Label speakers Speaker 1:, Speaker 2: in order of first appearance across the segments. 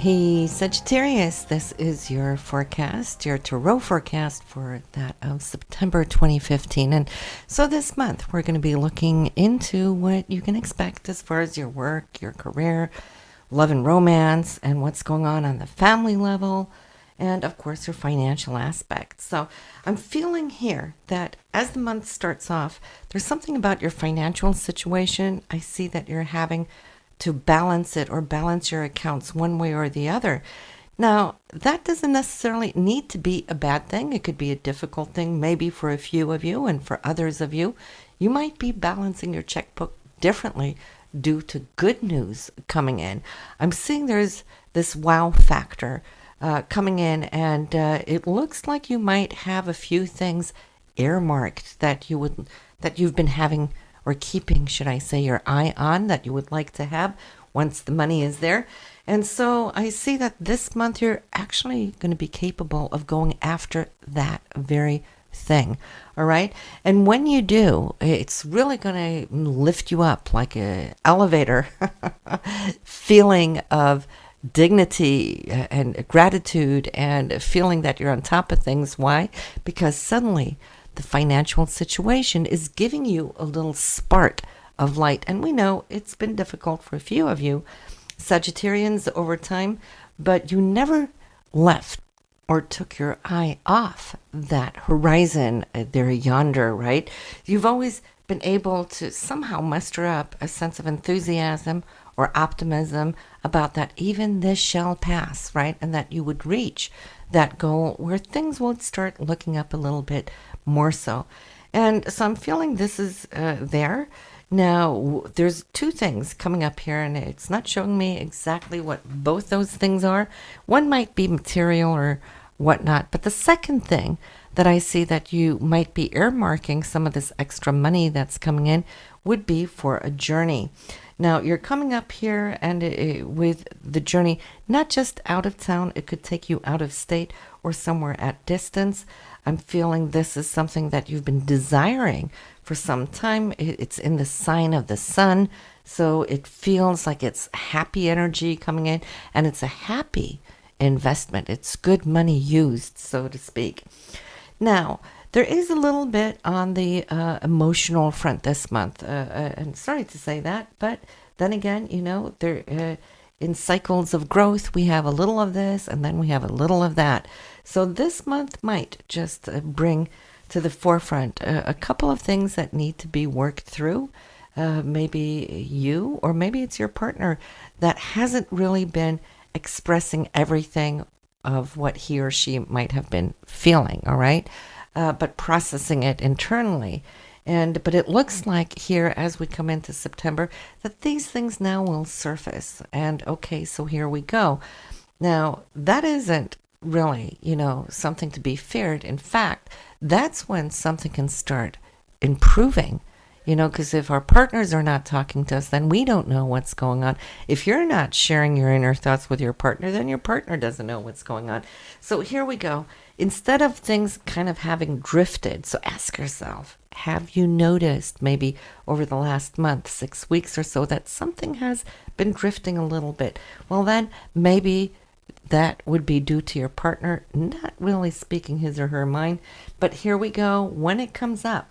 Speaker 1: Hey Sagittarius, this is your forecast, your tarot forecast for that of September 2015. And so this month we're going to be looking into what you can expect as far as your work, your career, love and romance, and what's going on the family level, and of course your financial aspects. So I'm feeling here that as the month starts off, there's something about your financial situation. I see that you're having to balance it or balance your accounts one way or the other. Now, that doesn't necessarily need to be a bad thing. It could be a difficult thing, maybe for a few of you, and for others of you, you might be balancing your checkbook differently due to good news coming in. I'm seeing there's this wow factor coming in, and it looks like you might have a few things earmarked that you've been having, or keeping, should I say, your eye on, that you would like to have once the money is there. And so I see that this month you're actually going to be capable of going after that very thing. All right. And when you do, it's really going to lift you up like an elevator feeling of dignity and gratitude and feeling that you're on top of things. Why? Because suddenly the financial situation is giving you a little spark of light. And we know it's been difficult for a few of you Sagittarians over time, but you never left or took your eye off that horizon there yonder, right? You've always been able to somehow muster up a sense of enthusiasm or optimism about that even this shall pass, right? And that you would reach that goal where things would start looking up a little bit more so. And so I'm feeling this is there. Now, there's two things coming up here, and it's not showing me exactly what both those things are. One might be material or whatnot, but the second thing that I see that you might be earmarking some of this extra money that's coming in would be for a journey. Now, you're coming up here and with the journey, not just out of town, it could take you out of state or somewhere at distance. I'm feeling this is something that you've been desiring for some time. It's in the sign of the sun, so it feels like it's happy energy coming in, and it's a happy investment. It's good money used, so to speak. Now, there is a little bit on the emotional front this month. I'm sorry to say that, but then again, there in cycles of growth, we have a little of this and then we have a little of that. So this month might just bring to the forefront a couple of things that need to be worked through. Maybe you, or maybe it's your partner that hasn't really been expressing everything of what he or she might have been feeling, all right? But processing it internally. But it looks like here as we come into September that these things now will surface. And okay, so here we go. Now, that isn't really, something to be feared. In fact, that's when something can start improving. Because if our partners are not talking to us, then we don't know what's going on. If you're not sharing your inner thoughts with your partner, then your partner doesn't know what's going on. So here we go. Instead of things kind of having drifted, so ask yourself, have you noticed maybe over the last month, 6 weeks or so, that something has been drifting a little bit? Well, then maybe that would be due to your partner not really speaking his or her mind. But here we go. When it comes up,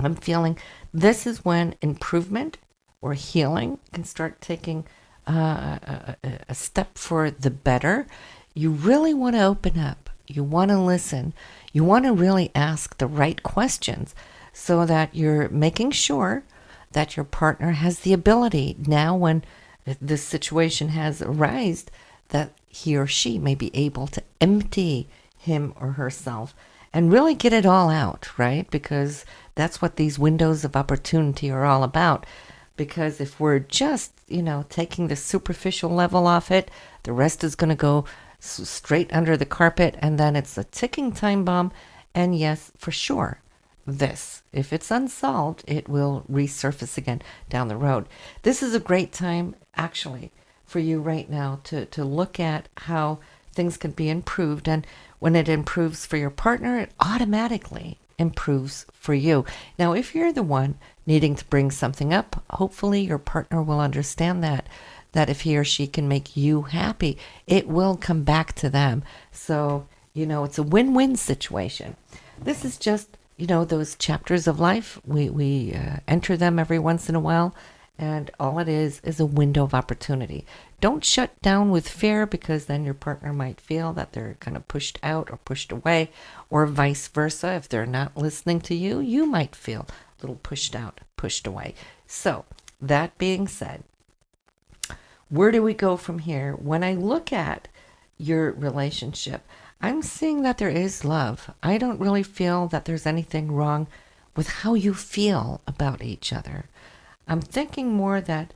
Speaker 1: I'm feeling this is when improvement or healing can start taking a step for the better. You really want to open up. You want to listen. You want to really ask the right questions so that you're making sure that your partner has the ability now when this situation has arisen that he or she may be able to empty him or herself and really get it all out, right? Because that's what these windows of opportunity are all about. Because if we're just, taking the superficial level off it, the rest is going to go straight under the carpet, and then it's a ticking time bomb. And yes, for sure, if it's unsolved, it will resurface again down the road. This is a great time, actually, for you right now to look at how things can be improved. And when it improves for your partner, it automatically improves for you. Now, if you're the one needing to bring something up, hopefully your partner will understand that that if he or she can make you happy, it will come back to them. So, it's a win-win situation. This is just, those chapters of life. We enter them every once in a while, and all it is a window of opportunity. Don't shut down with fear, because then your partner might feel that they're kind of pushed out or pushed away, or vice versa. If they're not listening to you, you might feel a little pushed out, pushed away. So, that being said, where do we go from here? When I look at your relationship, I'm seeing that there is love. I don't really feel that there's anything wrong with how you feel about each other. I'm thinking more that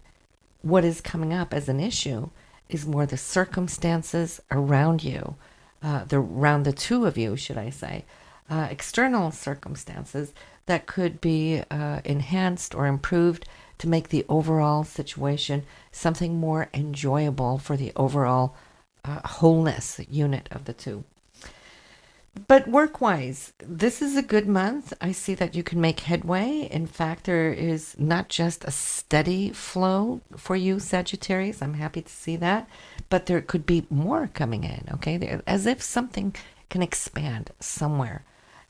Speaker 1: what is coming up as an issue is more the circumstances around you, around the two of you, should I say, external circumstances that could be enhanced or improved to make the overall situation something more enjoyable for the overall wholeness unit of the two. But work-wise, this is a good month. I see that you can make headway. In fact, there is not just a steady flow for you, Sagittarius. I'm happy to see that. But there could be more coming in, okay? As if something can expand somewhere.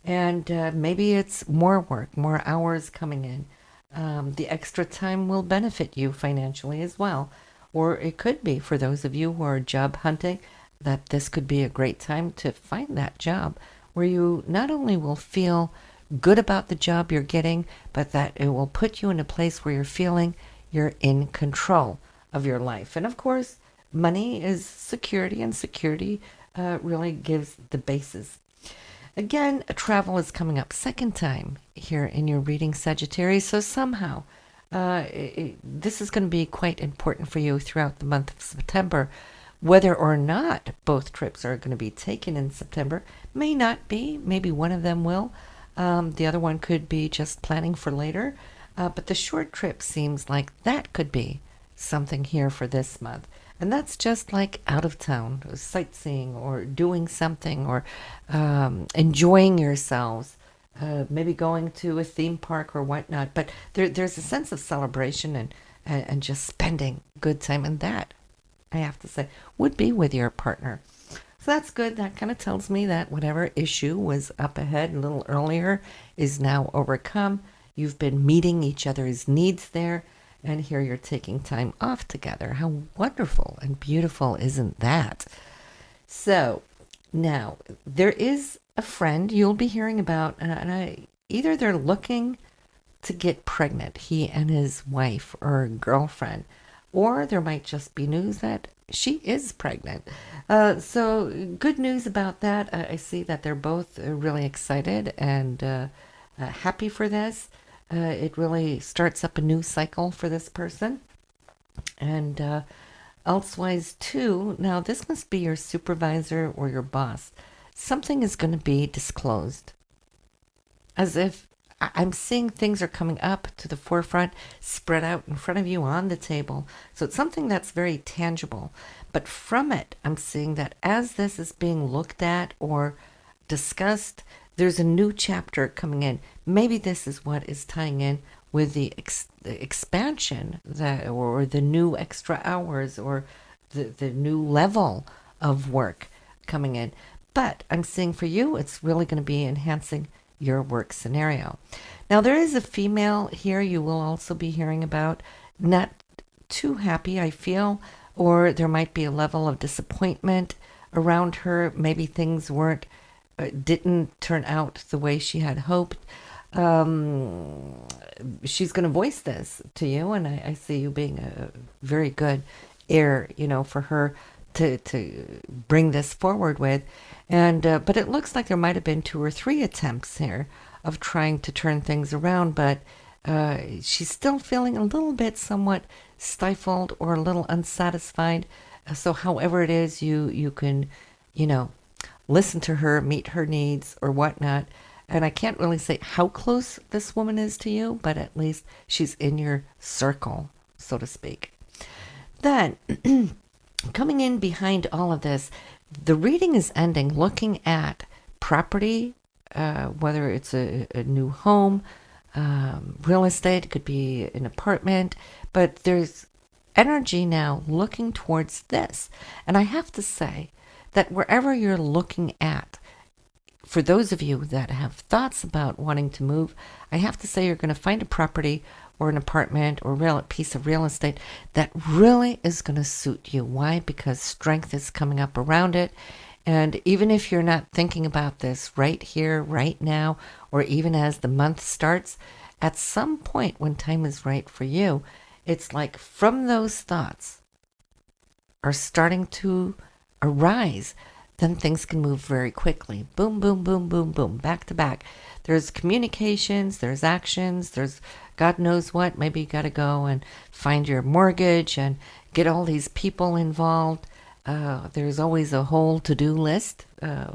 Speaker 1: And maybe it's more work, more hours coming in. The extra time will benefit you financially as well. Or it could be, for those of you who are job hunting, that this could be a great time to find that job where you not only will feel good about the job you're getting, but that it will put you in a place where you're feeling you're in control of your life. And of course, money is security, and security really gives the basis. Again, travel is coming up second time here in your reading, Sagittarius. So somehow, this is going to be quite important for you throughout the month of September. Whether or not both trips are going to be taken in September may not be. Maybe one of them will. The other one could be just planning for later. But the short trip seems like that could be something here for this month. And that's just like out of town, sightseeing or doing something, or enjoying yourselves. Maybe going to a theme park or whatnot. But there's a sense of celebration and just spending good time. And that, I have to say, would be with your partner. So that's good. That kind of tells me that whatever issue was up ahead a little earlier is now overcome. You've been meeting each other's needs there, and here you're taking time off together. How wonderful and beautiful isn't that? So now there is a friend you'll be hearing about, and either they're looking to get pregnant, he and his wife or girlfriend, or there might just be news that she is pregnant. So good news about that. I see that they're both really excited and happy for this. It really starts up a new cycle for this person. And elsewise too, now this must be your supervisor or your boss. Something is going to be disclosed. As if I'm seeing things are coming up to the forefront, spread out in front of you on the table. So it's something that's very tangible. But from it, I'm seeing that as this is being looked at or discussed, there's a new chapter coming in. Maybe this is what is tying in with the expansion or the new extra hours or the new level of work coming in. But I'm seeing for you, it's really going to be enhancing your work scenario. Now, there is a female here you will also be hearing about. Not too happy, I feel, or there might be a level of disappointment around her. Maybe things didn't turn out the way she had hoped. She's going to voice this to you, and I see you being a very good heir, for her to bring this forward with. And but it looks like there might have been 2 or 3 attempts here of trying to turn things around, but she's still feeling a little bit somewhat stifled or a little unsatisfied. So however it is, you can, listen to her, meet her needs or whatnot. And I can't really say how close this woman is to you, but at least she's in your circle, so to speak. Then, coming in behind all of this, the reading is ending looking at property, whether it's a new home, real estate, it could be an apartment, but there's energy now looking towards this. And I have to say that wherever you're looking at, for those of you that have thoughts about wanting to move, I have to say you're going to find a property or an apartment or a piece of real estate that really is going to suit you. Why? Because strength is coming up around it. And even if you're not thinking about this right here, right now, or even as the month starts, at some point when time is right for you, it's like from those thoughts are starting to arise, then things can move very quickly. Boom, boom, boom, boom, boom, back to back. There's communications, there's actions, there's God knows what. Maybe you got to go and find your mortgage and get all these people involved. There's always a whole to-do list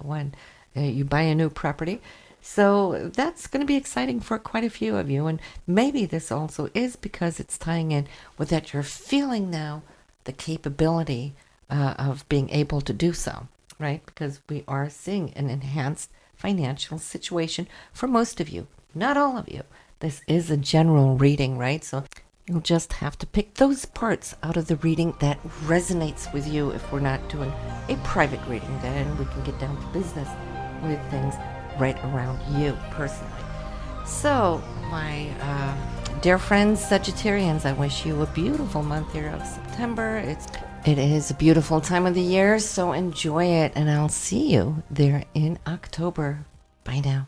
Speaker 1: when you buy a new property. So that's going to be exciting for quite a few of you. And maybe this also is because it's tying in with that you're feeling now the capability of being able to do so, right? Because we are seeing an enhanced financial situation for most of you, not all of you. This is a general reading, right? So you'll just have to pick those parts out of the reading that resonates with you. If we're not doing a private reading, then we can get down to business with things right around you personally. So, my dear friends, Sagittarians, I wish you a beautiful month here of September. It is a beautiful time of the year, so enjoy it, and I'll see you there in October. Bye now.